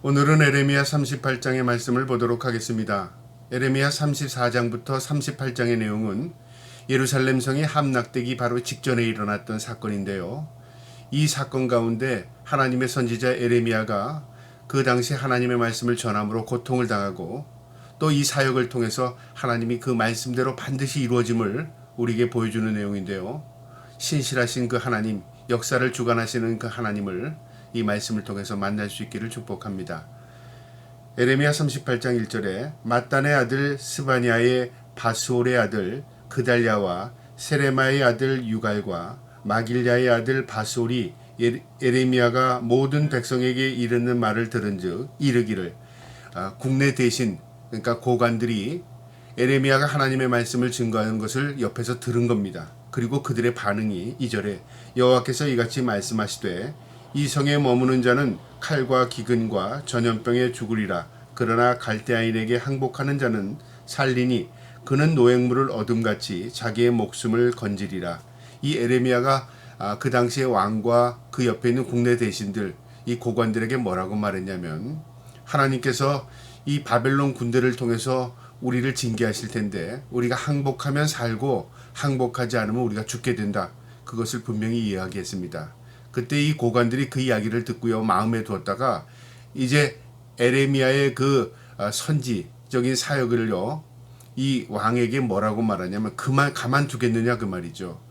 오늘은 에레미야 38장의 말씀을 보도록 하겠습니다. 에레미야 34장부터 38장의 내용은 예루살렘 성이 함락되기 바로 직전에 일어났던 사건인데요. 이 사건 가운데 하나님의 선지자 에레미야가 그 당시 하나님의 말씀을 전함으로 고통을 당하고 또 이 사역을 통해서 하나님이 그 말씀대로 반드시 이루어짐을 우리에게 보여주는 내용인데요. 신실하신 그 하나님, 역사를 주관하시는 그 하나님을 이 말씀을 통해서 만날 수 있기를 축복합니다. 에레미야 38장 1절에 mat단의 아들 스바냐의 바스올의 아들 그달랴와 세레마의 아들 유갈과 마길랴의 아들 바스올이 에레미야가 모든 백성에게 이르는 말을 들은즉 이르기를, 국내 대신 그러니까 고관들이 에레미야가 하나님의 말씀을 증거하는 것을 옆에서 들은 겁니다. 그리고 그들의 반응이 2절에 여호와께서 이같이 말씀하시되 이 성에 머무는 자는 칼과 기근과 전염병에 죽으리라. 그러나 갈대아인에게 항복하는 자는 살리니 그는 노획물을 얻음같이 자기의 목숨을 건지리라. 이 에레미야가 그 당시의 왕과 그 옆에 있는 국내 대신들, 이 고관들에게 뭐라고 말했냐면, 하나님께서 이 바벨론 군대를 통해서 우리를 징계하실 텐데 우리가 항복하면 살고 항복하지 않으면 우리가 죽게 된다. 그것을 분명히 이야기했습니다. 그때 이 고관들이 그 이야기를 듣고요, 마음에 두었다가 이제 에레미야의 그 선지적인 사역을요, 이 왕에게 뭐라고 말하냐면 가만두겠느냐 그 말이죠.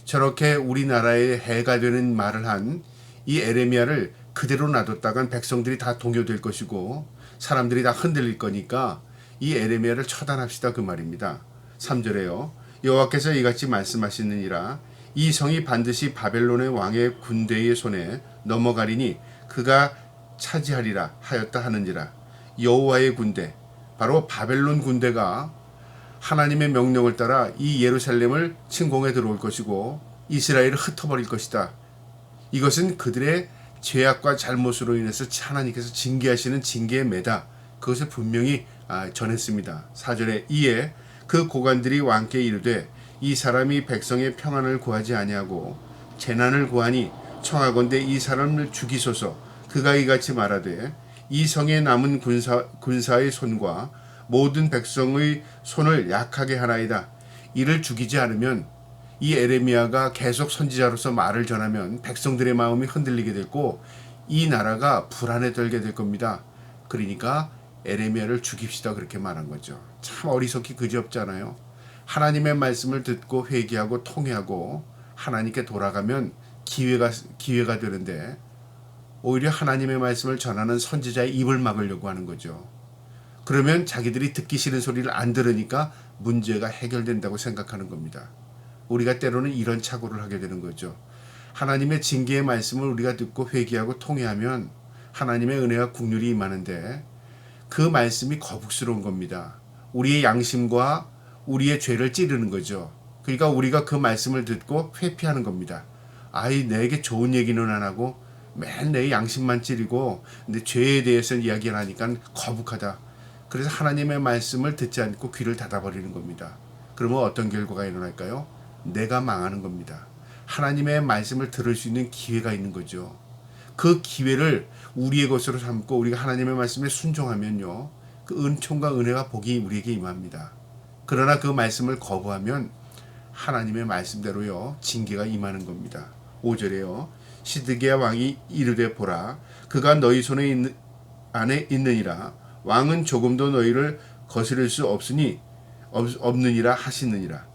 저렇게 우리나라에 해가 되는 말을 한 이 에레미야를 그대로 놔뒀다간 백성들이 다 동요될 것이고 사람들이 다 흔들릴 거니까 이 에레미야를 처단합시다 그 말입니다. 3절에요. 여호와께서 이같이 말씀하시느니라. 이 성이 반드시 바벨론의 왕의 군대의 손에 넘어가리니 그가 차지하리라 하였다 하는지라. 여호와의 군대, 바로 바벨론 군대가 하나님의 명령을 따라 이 예루살렘을 침공해 들어올 것이고 이스라엘을 흩어버릴 것이다. 이것은 그들의 죄악과 잘못으로 인해서 하나님께서 징계하시는 징계의 매다. 그것을 분명히 전했습니다. 4절에 이에 그 고관들이 왕께 이르되 이 사람이 백성의 평안을 구하지 아니하고 재난을 구하니 청하건대 이 사람을 죽이소서. 그가 이같이 말하되 이 성에 남은 군사의 손과 모든 백성의 손을 약하게 하나이다. 이를 죽이지 않으면 이 에레미야가 계속 선지자로서 말을 전하면 백성들의 마음이 흔들리게 되고 이 나라가 불안에 떨게 될 겁니다. 그러니까 에레미야를 죽입시다 그렇게 말한 거죠. 참 어리석기 그지없잖아요. 하나님의 말씀을 듣고 회개하고 통회하고 하나님께 돌아가면 기회가 되는데 오히려 하나님의 말씀을 전하는 선지자의 입을 막으려고 하는 거죠. 그러면 자기들이 듣기 싫은 소리를 안 들으니까 문제가 해결된다고 생각하는 겁니다. 우리가 때로는 이런 착오를 하게 되는 거죠. 하나님의 징계의 말씀을 우리가 듣고 회개하고 통회하면 하나님의 은혜와 긍휼이 임하는데 그 말씀이 거북스러운 겁니다. 우리의 양심과 우리의 죄를 찌르는 거죠. 그러니까 우리가 그 말씀을 듣고 회피하는 겁니다. 내게 좋은 얘기는 안 하고 맨 내 양심만 찌르고 근데 죄에 대해서는 이야기를 하니까 거북하다. 그래서 하나님의 말씀을 듣지 않고 귀를 닫아버리는 겁니다. 그러면 어떤 결과가 일어날까요? 내가 망하는 겁니다. 하나님의 말씀을 들을 수 있는 기회가 있는 거죠. 그 기회를 우리의 것으로 삼고 우리가 하나님의 말씀에 순종하면요, 그 은총과 은혜와 복이 우리에게 임합니다. 그러나 그 말씀을 거부하면 하나님의 말씀대로요, 징계가 임하는 겁니다. 5절에요. 시드기야 왕이 이르되 보라, 그가 너희 손에 안에 있느니라. 왕은 조금도 너희를 거스릴 수 없느니라 하시느니라.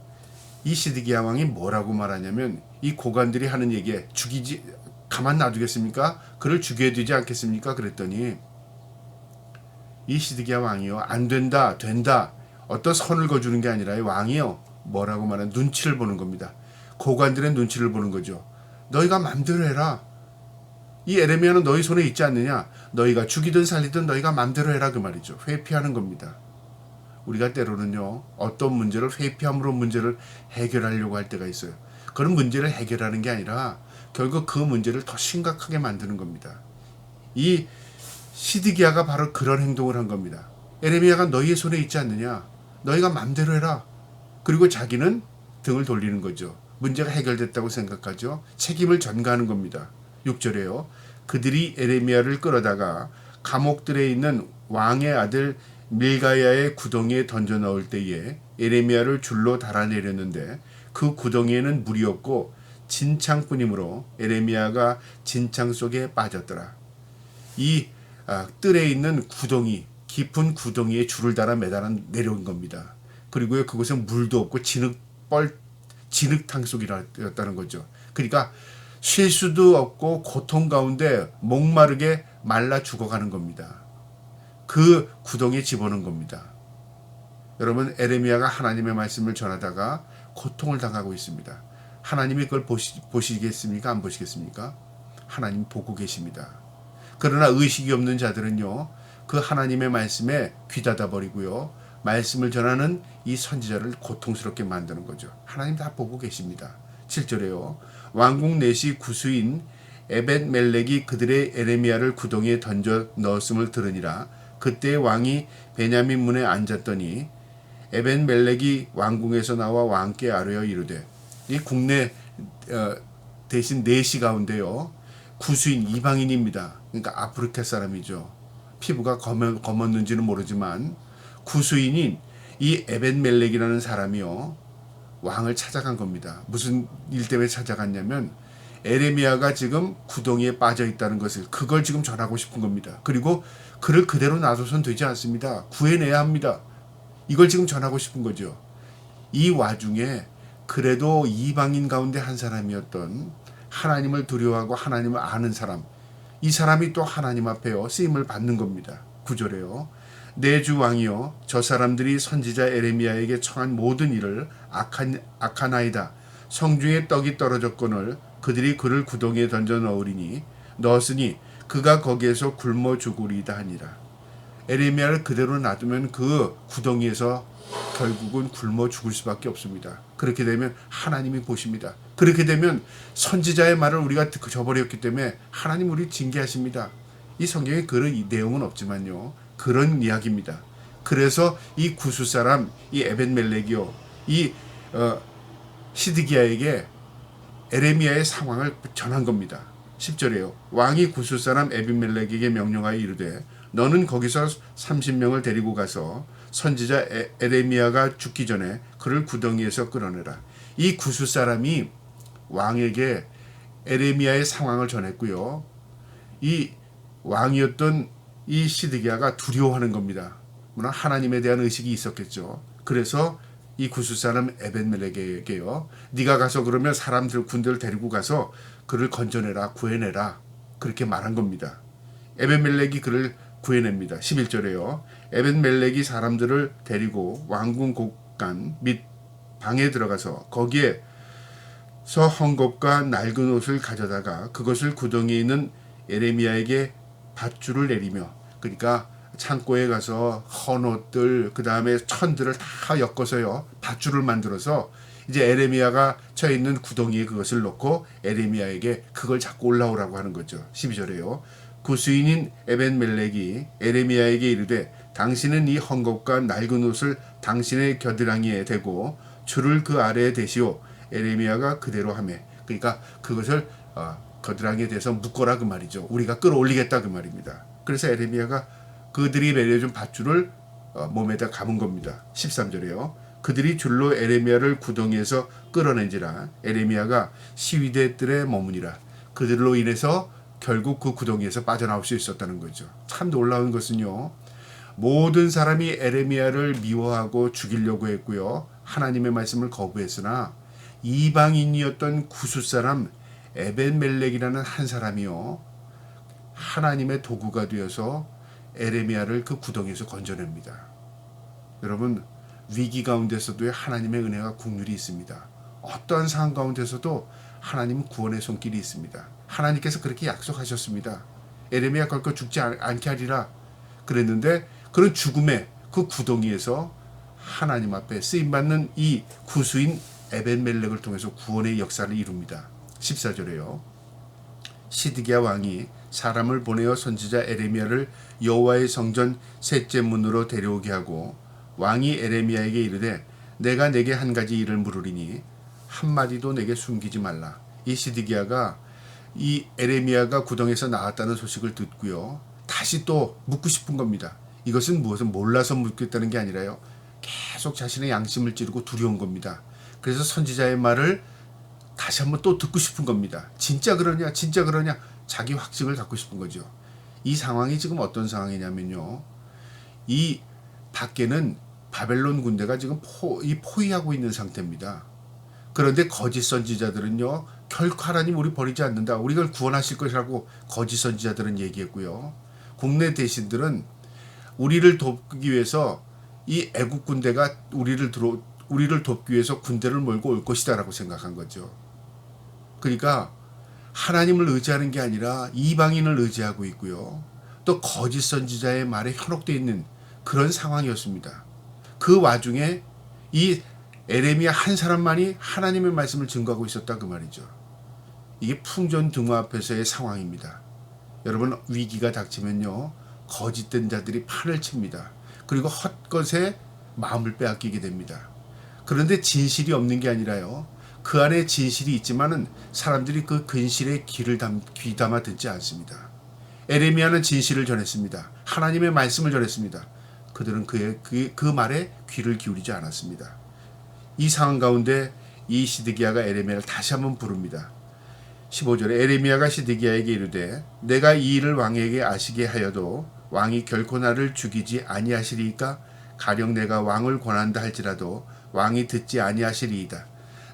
이 시드기야 왕이 뭐라고 말하냐면 이 고관들이 하는 얘기에 가만 놔두겠습니까? 그를 죽여야 되지 않겠습니까? 그랬더니 이 시드기야 왕이요, 안 된다 어떤 선을 거주는 게 아니라 이 왕이요 뭐라고 말하는 눈치를 보는 겁니다. 고관들의 눈치를 보는 거죠. 너희가 맘대로 해라. 이 에레미야는 너희 손에 있지 않느냐. 너희가 죽이든 살리든 너희가 맘대로 해라 그 말이죠. 회피하는 겁니다. 우리가 때로는요, 어떤 문제를 회피함으로 문제를 해결하려고 할 때가 있어요. 그런 문제를 해결하는 게 아니라 결국 그 문제를 더 심각하게 만드는 겁니다. 이 시드기야가 바로 그런 행동을 한 겁니다. 에레미야가 너희의 손에 있지 않느냐. 너희가 맘대로 해라. 그리고 자기는 등을 돌리는 거죠. 문제가 해결됐다고 생각하죠. 책임을 전가하는 겁니다. 6절에요. 그들이 에레미야를 끌어다가 감옥들에 있는 왕의 아들 밀가야의 구덩이에 던져 넣을 때에 에레미야를 줄로 달아내렸는데 그 구덩이에는 물이 없고 진창뿐이므로 에레미야가 진창 속에 빠졌더라. 이 뜰에 있는 구덩이, 깊은 구덩이에 줄을 달아 매달아 내려온 겁니다. 그리고 그곳은 물도 없고 진흙탕 속이었다는 거죠. 그러니까 쉴 수도 없고 고통 가운데 목마르게 말라 죽어가는 겁니다. 그 구덩이에 집어넣은 겁니다. 여러분, 에레미야가 하나님의 말씀을 전하다가 고통을 당하고 있습니다. 하나님이 그걸 보시겠습니까? 안 보시겠습니까? 하나님 보고 계십니다. 그러나 의식이 없는 자들은요, 그 하나님의 말씀에 귀 닫아버리고요, 말씀을 전하는 이 선지자를 고통스럽게 만드는 거죠. 하나님 다 보고 계십니다. 7절에요. 왕궁 내시 구수인 에벳멜렉이 그들의 에레미야를 구덩이에 던져 넣었음을 들으니라. 그때 왕이 베냐민 문에 앉았더니 에벳멜렉이 왕궁에서 나와 왕께 아뢰어 이르되, 이 국내 대신 내시 가운데요, 구수인 이방인입니다. 그러니까 아프리카 사람이죠. 피부가 검었는지는 모르지만 구수인인 이 에벳멜렉이라는 사람이요, 왕을 찾아간 겁니다. 무슨 일 때문에 찾아갔냐면 에레미야가 지금 구덩이에 빠져 있다는 것을, 그걸 지금 전하고 싶은 겁니다. 그리고 그를 그대로 놔둬선 되지 않습니다. 구해내야 합니다. 이걸 지금 전하고 싶은 거죠. 이 와중에 그래도 이방인 가운데 한 사람이었던, 하나님을 두려워하고 하나님을 아는 사람, 이 사람이 또 하나님 앞에요 쓰임을 받는 겁니다. 9절에요. 내 주 왕이요, 저 사람들이 선지자 에레미야에게 청한 모든 일을 악하나이다. 성중에 떡이 떨어졌거늘 그들이 그를 구덩이에 던져 넣었으니 그가 거기에서 굶어 죽으리이다 하니라. 에레미야를 그대로 놔두면 그 구덩이에서 결국은 굶어 죽을 수밖에 없습니다. 그렇게 되면 하나님이 보십니다. 그렇게 되면 선지자의 말을 우리가 저버렸기 때문에 하나님 우리 징계하십니다. 이 성경에 그런 내용은 없지만요, 그런 이야기입니다. 그래서 이 구수 사람, 이 에벳멜렉이요, 이 시드기야에게 에레미야의 상황을 전한 겁니다. 10절에요. 왕이 구수 사람 에벳멜렉에게 명령하여 이르되, 너는 거기서 30명을 데리고 가서 선지자 에레미야가 죽기 전에 그를 구덩이에서 끌어내라. 이 구수 사람이 왕에게 에레미야의 상황을 전했고요, 이 왕이었던 이 시드기야가 두려워하는 겁니다. 물론 하나님에 대한 의식이 있었겠죠. 그래서 이 구수 사람 에벳멜렉에게요, 네가 가서 그러면 사람들 군대를 데리고 가서 그를 건져내라, 구해내라, 그렇게 말한 겁니다. 에벳멜렉이 그를 구해냅니다. 11절에요. 에벳멜렉이 사람들을 데리고 왕궁 곳간 및 방에 들어가서 거기에서 헝겊과 낡은 옷을 가져다가 그것을 구덩이에 있는 에레미야에게 밧줄을 내리며, 그러니까 창고에 가서 헌 옷들, 그 다음에 천들을 다 엮어서요, 밧줄을 만들어서 이제 에레미야가 처해 있는 구덩이에 그것을 넣고 에레미야에게 그걸 잡고 올라오라고 하는 거죠. 12절에요. 구수인인 에벳멜렉이 에레미야에게 이르되, 당신은 이 헝겊과 낡은 옷을 당신의 겨드랑이에 대고 줄을 그 아래에 대시오. 에레미야가 그대로 하매, 그러니까 그것을 겨드랑이에 대서 묶어라 그 말이죠. 우리가 끌어올리겠다 그 말입니다. 그래서 에레미야가 그들이 매려준 밧줄을 몸에다 감은 겁니다. 13절에요. 그들이 줄로 에레미야를 구덩이에서 끌어낸지라 에레미야가 시위대 뜰에 머무니라. 그들로 인해서 결국 그 구덩이에서 빠져나올 수 있었다는 거죠. 참 놀라운 것은요, 모든 사람이 에레미야를 미워하고 죽이려고 했고요, 하나님의 말씀을 거부했으나 이방인이었던 구수 사람 에벳멜렉이라는 한 사람이요, 하나님의 도구가 되어서 에레미야를 그 구덩이에서 건져냅니다. 여러분, 위기 가운데서도 하나님의 은혜와 국률이 있습니다. 어떠한 상황 가운데서도 하나님은 구원의 손길이 있습니다. 하나님께서 그렇게 약속하셨습니다. 에레미야 결코 죽지 않게 하리라 그랬는데, 그런 죽음의 그 구덩이에서 하나님 앞에 쓰임받는 이 구수인 에벳멜렉을 통해서 구원의 역사를 이룹니다. 14절에요. 시드기야 왕이 사람을 보내어 선지자 에레미야를 여호와의 성전 셋째 문으로 데려오게 하고, 왕이 에레미야에게 이르되, 내가 내게 한 가지 일을 물으리니 한마디도 내게 숨기지 말라. 이 시드기야가 이 에레미야가 구덩이에서 나왔다는 소식을 듣고요, 다시 또 묻고 싶은 겁니다. 이것은 무엇을 몰라서 묻겠다는 게 아니라요. 계속 자신의 양심을 찌르고 두려운 겁니다. 그래서 선지자의 말을 다시 한번 또 듣고 싶은 겁니다. 진짜 그러냐? 진짜 그러냐? 자기 확증을 갖고 싶은 거죠. 이 상황이 지금 어떤 상황이냐면요. 이 밖에는 바벨론 군대가 지금 포위하고 있는 상태입니다. 그런데 거짓 선지자들은요. 결코 하나님 우리 버리지 않는다. 우리를 구원하실 것이라고 거짓 선지자들은 얘기했고요. 국내 대신들은 우리를 돕기 위해서 이 애국 군대가 우리를 돕기 위해서 군대를 몰고 올 것이다라고 생각한 거죠. 그러니까 하나님을 의지하는 게 아니라 이방인을 의지하고 있고요. 또 거짓 선지자의 말에 현혹되어 있는 그런 상황이었습니다. 그 와중에 이 에레미야 한 사람만이 하나님의 말씀을 증거하고 있었다 그 말이죠. 이게 풍전등화 앞에서의 상황입니다. 여러분 위기가 닥치면요. 거짓된 자들이 판을 칩니다. 그리고 헛것에 마음을 빼앗기게 됩니다. 그런데 진실이 없는 게 아니라요. 그 안에 진실이 있지만은 사람들이 그 근실에 귀담아 듣지 않습니다. 에레미야는 진실을 전했습니다. 하나님의 말씀을 전했습니다. 그들은 그 말에 귀를 기울이지 않았습니다. 이 상황 가운데 이 시드기야가 에레미야를 다시 한번 부릅니다. 15절에 에레미야가 시드기야에게 이르되 내가 이 일을 왕에게 아시게 하여도 왕이 결코 나를 죽이지 아니하시리이까 가령 내가 왕을 권한다 할지라도 왕이 듣지 아니하시리이다.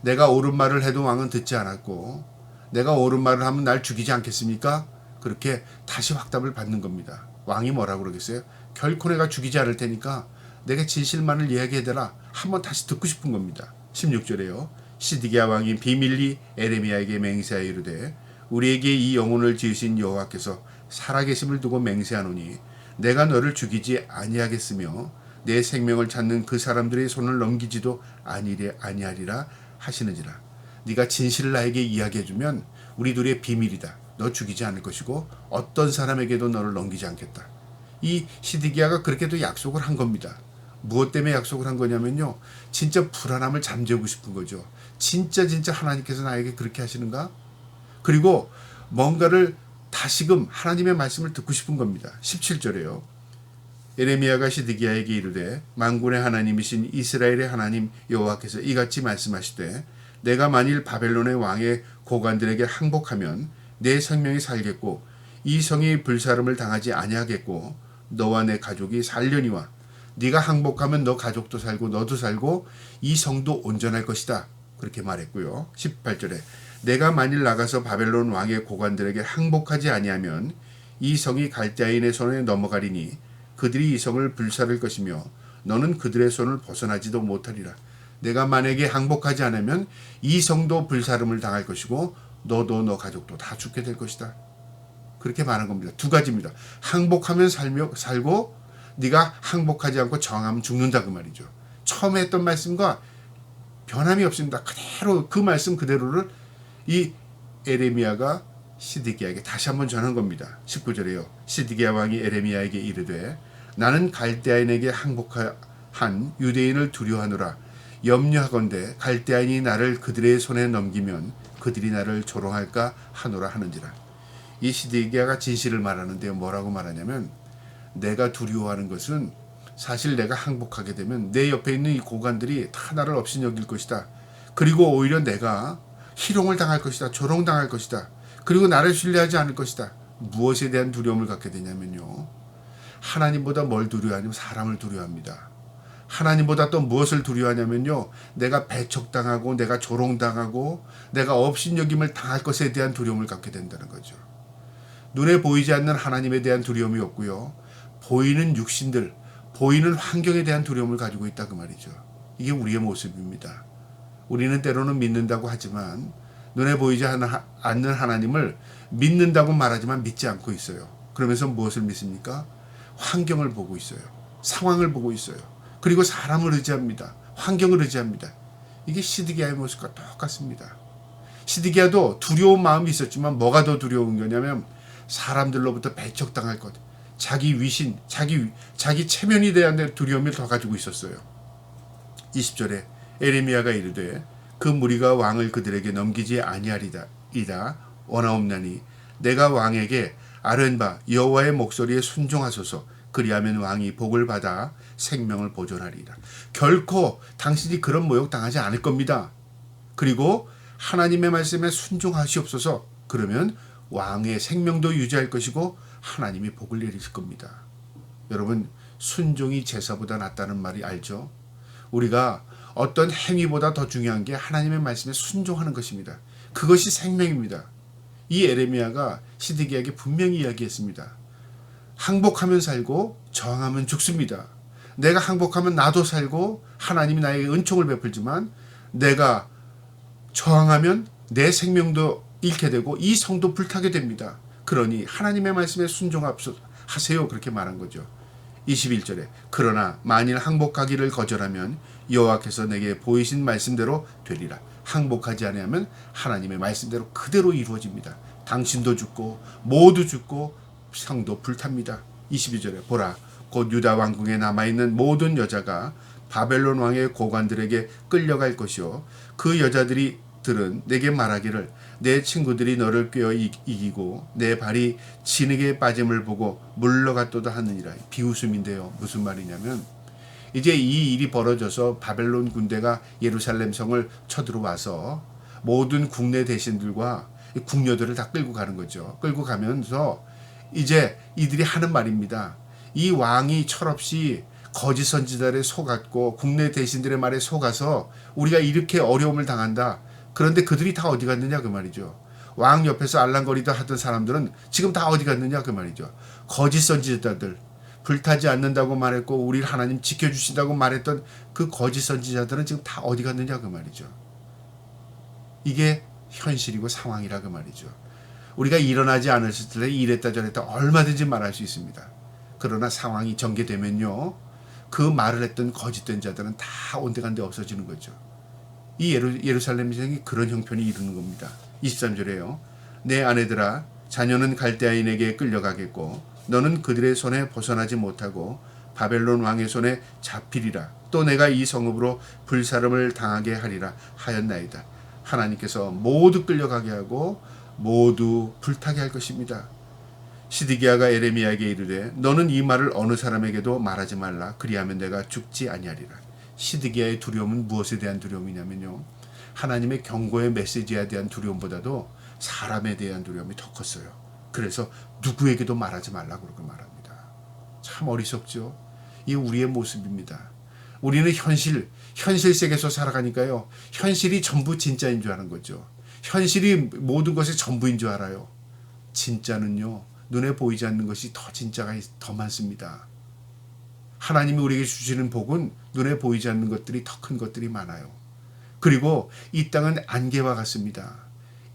내가 옳은 말을 해도 왕은 듣지 않았고 내가 옳은 말을 하면 날 죽이지 않겠습니까? 그렇게 다시 확답을 받는 겁니다. 왕이 뭐라고 그러겠어요? 결코 내가 죽이지 않을 테니까 내가 진실만을 이야기해대라. 한번 다시 듣고 싶은 겁니다. 16절에요. 시드기야 왕이 비밀리 에레미야에게 맹세하여 이르되 우리에게 이 영혼을 지으신 여호와께서 살아계심을 두고 맹세하노니 내가 너를 죽이지 아니하겠으며 내 생명을 찾는 그 사람들의 손을 넘기지도 아니하리라 하시는지라. 네가 진실을 나에게 이야기해주면 우리 둘의 비밀이다. 너 죽이지 않을 것이고 어떤 사람에게도 너를 넘기지 않겠다. 이 시드기야가 그렇게도 약속을 한 겁니다. 무엇 때문에 약속을 한 거냐면요. 진짜 불안함을 잠재우고 싶은 거죠. 진짜 하나님께서 나에게 그렇게 하시는가? 그리고 뭔가를 다시금 하나님의 말씀을 듣고 싶은 겁니다. 17절에요. 에레미야가 시드기야에게 이르되 만군의 하나님이신 이스라엘의 하나님 여호와께서 이같이 말씀하시되 내가 만일 바벨론의 왕의 고관들에게 항복하면 내 생명이 살겠고 이 성이 불사름을 당하지 아니하겠고 너와 내 가족이 살려니와 네가 항복하면 너 가족도 살고 너도 살고 이 성도 온전할 것이다. 그렇게 말했고요. 18절에 내가 만일 나가서 바벨론 왕의 고관들에게 항복하지 아니하면 이 성이 갈대아인의 손에 넘어가리니 그들이 이 성을 불사를 것이며 너는 그들의 손을 벗어나지도 못하리라. 내가 만약에 항복하지 않으면 이 성도 불사름을 당할 것이고 너도 너 가족도 다 죽게 될 것이다. 그렇게 말한 겁니다. 두 가지입니다. 항복하면 살고 네가 항복하지 않고 정하면 죽는다 그 말이죠. 처음에 했던 말씀과 변함이 없습니다. 그대로 그 말씀 그대로를 이 에레미야가 시드기야에게 다시 한번 전한 겁니다. 19절에요. 시드기야 왕이 에레미야에게 이르되 나는 갈대아인에게 항복한 유대인을 두려워하노라. 염려하건대 갈대아인이 나를 그들의 손에 넘기면 그들이 나를 조롱할까 하노라 하는지라. 이 시드기야가 진실을 말하는데요. 뭐라고 말하냐면 내가 두려워하는 것은 사실 내가 항복하게 되면 내 옆에 있는 이 고관들이 다 나를 업신여길 것이다. 그리고 오히려 내가 희롱을 당할 것이다. 조롱당할 것이다. 그리고 나를 신뢰하지 않을 것이다. 무엇에 대한 두려움을 갖게 되냐면요. 하나님보다 뭘 두려워하냐면 사람을 두려워합니다. 하나님보다 또 무엇을 두려워하냐면요. 내가 배척당하고 내가 조롱당하고 내가 업신여김을 당할 것에 대한 두려움을 갖게 된다는 거죠. 눈에 보이지 않는 하나님에 대한 두려움이 없고요. 보이는 육신들, 보이는 환경에 대한 두려움을 가지고 있다 그 말이죠. 이게 우리의 모습입니다. 우리는 때로는 믿는다고 하지만 눈에 보이지 않는 하나님을 믿는다고 말하지만 믿지 않고 있어요. 그러면서 무엇을 믿습니까? 환경을 보고 있어요. 상황을 보고 있어요. 그리고 사람을 의지합니다. 환경을 의지합니다. 이게 시드기야의 모습과 똑같습니다. 시드기야도 두려운 마음이 있었지만 뭐가 더 두려운 거냐면 사람들로부터 배척당할 것, 자기 위신, 자기 체면에 대한 두려움을 더 가지고 있었어요. 20절에 에레미야가 이르되 그 무리가 왕을 그들에게 넘기지 아니하리이다 원하옵나니 내가 왕에게 아뢰바 여호와의 목소리에 순종하소서. 그리하면 왕이 복을 받아 생명을 보존하리라. 결코 당신이 그런 모욕 당하지 않을 겁니다. 그리고 하나님의 말씀에 순종하시옵소서. 그러면 왕의 생명도 유지할 것이고 하나님이 복을 내리실 겁니다. 여러분, 순종이 제사보다 낫다는 말이 알죠? 우리가 어떤 행위보다 더 중요한 게 하나님의 말씀에 순종하는 것입니다. 그것이 생명입니다. 이 에레미야가 시드기야에게 분명히 이야기했습니다. 항복하면 살고 저항하면 죽습니다. 내가 항복하면 나도 살고 하나님이 나에게 은총을 베풀지만 내가 저항하면 내 생명도 잃게 되고 이 성도 불타게 됩니다. 그러니 하나님의 말씀에 순종하세요. 그렇게 말한 거죠. 21절에 그러나 만일 항복하기를 거절하면 여호와께서 내게 보이신 말씀대로 되리라. 항복하지 아니하면 하나님의 말씀대로 그대로 이루어집니다. 당신도 죽고 모두 죽고 성도 불탑니다. 22절에 보라 곧 유다 왕궁에 남아있는 모든 여자가 바벨론 왕의 고관들에게 끌려갈 것이요 그 여자들은 내게 말하기를 내 친구들이 너를 꿰어 이기고 내 발이 진흙에 빠짐을 보고 물러갔도다 하느니라. 비웃음인데요. 무슨 말이냐면 이제 이 일이 벌어져서 바벨론 군대가 예루살렘 성을 쳐들어와서 모든 국내 대신들과 궁녀들을 다 끌고 가는 거죠. 끌고 가면서 이제 이들이 하는 말입니다. 이 왕이 철없이 거짓 선지자들에 속았고 국내 대신들의 말에 속아서 우리가 이렇게 어려움을 당한다. 그런데 그들이 다 어디 갔느냐 그 말이죠. 왕 옆에서 알랑거리다 하던 사람들은 지금 다 어디 갔느냐 그 말이죠. 거짓 선지자들, 불타지 않는다고 말했고 우리 하나님 지켜주신다고 말했던 그 거짓 선지자들은 지금 다 어디 갔느냐 그 말이죠. 이게 현실이고 상황이라 그 말이죠. 우리가 일어나지 않았을 때 이랬다 저랬다 얼마든지 말할 수 있습니다. 그러나 상황이 전개되면요, 그 말을 했던 거짓된 자들은 다 온데간데 없어지는 거죠. 이 예루살렘 성이 그런 형편이 이루는 겁니다. 23절에요. 내 아내들아 자녀는 갈대아인에게 끌려가겠고 너는 그들의 손에 벗어나지 못하고 바벨론 왕의 손에 잡히리라. 또 내가 이 성읍으로 불사름을 당하게 하리라 하였나이다. 하나님께서 모두 끌려가게 하고 모두 불타게 할 것입니다. 시드기야가 에레미야에게 이르되 너는 이 말을 어느 사람에게도 말하지 말라. 그리하면 내가 죽지 아니하리라. 시드기야의 두려움은 무엇에 대한 두려움이냐면요, 하나님의 경고의 메시지에 대한 두려움보다도 사람에 대한 두려움이 더 컸어요. 그래서 누구에게도 말하지 말라고 그렇게 말합니다. 참 어리석죠. 이게 우리의 모습입니다. 우리는 현실 세계에서 살아가니까요, 현실이 전부 진짜인 줄 아는 거죠. 현실이 모든 것이 전부인 줄 알아요. 진짜는요, 눈에 보이지 않는 것이 더 진짜가 더 많습니다. 하나님이 우리에게 주시는 복은 눈에 보이지 않는 것들이 더 큰 것들이 많아요. 그리고 이 땅은 안개와 같습니다.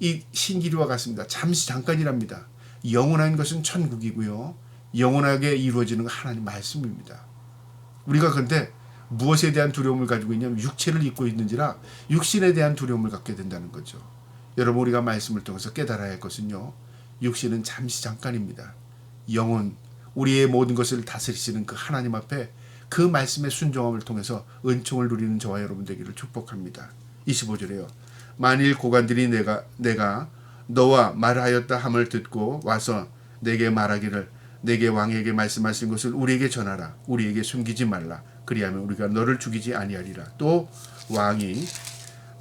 이 신기루와 같습니다. 잠깐이랍니다. 영원한 것은 천국이고요, 영원하게 이루어지는 건 하나님 말씀입니다. 우리가 그런데 무엇에 대한 두려움을 가지고 있냐면 육체를 입고 있는지라 육신에 대한 두려움을 갖게 된다는 거죠. 여러분, 우리가 말씀을 통해서 깨달아야 할 것은요, 육신은 잠깐입니다. 영혼, 우리의 모든 것을 다스리시는 그 하나님 앞에 그 말씀의 순종함을 통해서 은총을 누리는 저와 여러분 되기를 축복합니다. 25절에요. 만일 고관들이 내가 너와 말하였다 함을 듣고 와서 내게 말하기를 내게 왕에게 말씀하신 것을 우리에게 전하라. 우리에게 숨기지 말라. 그리하면 우리가 너를 죽이지 아니하리라. 또 왕이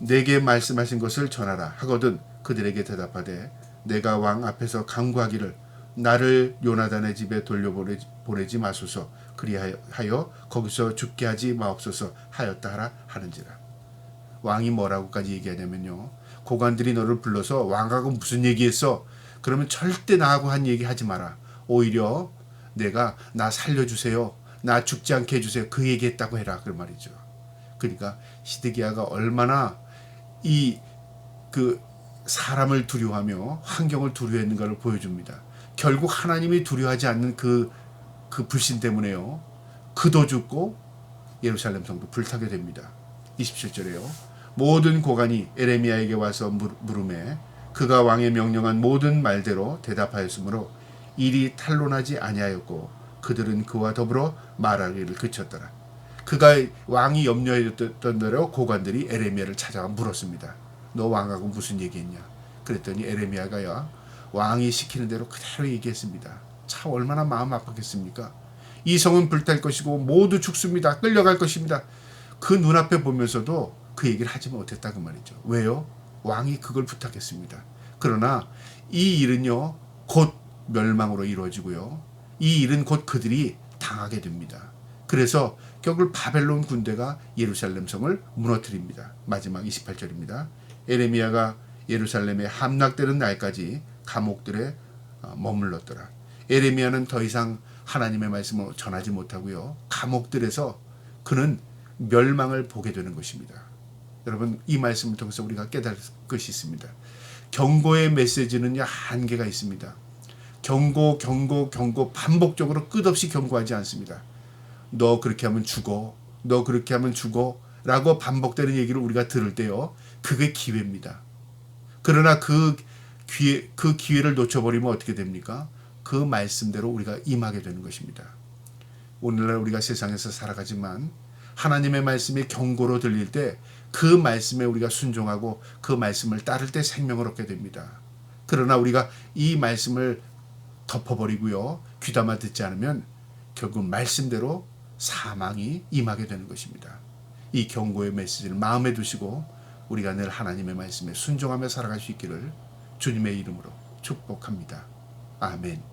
내게 말씀하신 것을 전하라 하거든 그들에게 대답하되 내가 왕 앞에서 간구하기를 나를 요나단의 집에 돌려보내지 마소서. 그리하여 거기서 죽게 하지 마옵소서 하였다 하라 하는지라. 왕이 뭐라고까지 얘기하냐면요, 고관들이 너를 불러서 왕하고 무슨 얘기했어? 그러면 절대 나하고 한 얘기 하지 마라. 오히려 내가 나 살려주세요, 나 죽지 않게 해주세요, 그 얘기했다고 해라 그 말이죠. 그러니까 시드기야가 얼마나 그 사람을 두려워하며 환경을 두려워했는가를 보여줍니다. 결국 하나님이 두려워하지 않는 그 불신 때문에요, 그도 죽고 예루살렘 성도 불타게 됩니다. 27절에요. 모든 고관이 에레미야에게 와서 물으매 그가 왕의 명령한 모든 말대로 대답하였으므로 일이 탄론하지 아니하였고 그들은 그와 더불어 말하기를 그쳤더라. 그가 왕이 염려했던 대로 고관들이 에레미야를 찾아가 물었습니다. 너 왕하고 무슨 얘기했냐? 그랬더니 에레미야가 왕이 시키는 대로 그대로 얘기했습니다. 참 얼마나 마음 아팠겠습니까? 이 성은 불탈 것이고 모두 죽습니다. 끌려갈 것입니다. 그 눈앞에 보면서도 그 얘기를 하지 못했다 그 말이죠. 왜요? 왕이 그걸 부탁했습니다. 그러나 이 일은요 곧 멸망으로 이루어지고요. 이 일은 곧 그들이 당하게 됩니다. 그래서 결국 바벨론 군대가 예루살렘 성을 무너뜨립니다. 마지막 28절입니다. 에레미야가 예루살렘에 함락되는 날까지 감옥들에 머물렀더라. 에레미야는 더 이상 하나님의 말씀을 전하지 못하고요. 감옥들에서 그는 멸망을 보게 되는 것입니다. 여러분 이 말씀을 통해서 우리가 깨달을 것이 있습니다. 경고의 메시지는요 한계가 있습니다. 경고 반복적으로 끝없이 경고하지 않습니다. 너 그렇게 하면 죽어. 너 그렇게 하면 죽어. 라고 반복되는 얘기를 우리가 들을 때요. 그게 기회입니다. 그러나 그 기회를 놓쳐버리면 어떻게 됩니까? 그 말씀대로 우리가 임하게 되는 것입니다. 오늘날 우리가 세상에서 살아가지만 하나님의 말씀이 경고로 들릴 때 그 말씀에 우리가 순종하고 그 말씀을 따를 때 생명을 얻게 됩니다. 그러나 우리가 이 말씀을 덮어버리고요. 귀담아 듣지 않으면 결국 말씀대로 사망이 임하게 되는 것입니다. 이 경고의 메시지를 마음에 두시고 우리가 늘 하나님의 말씀에 순종하며 살아갈 수 있기를 주님의 이름으로 축복합니다. 아멘.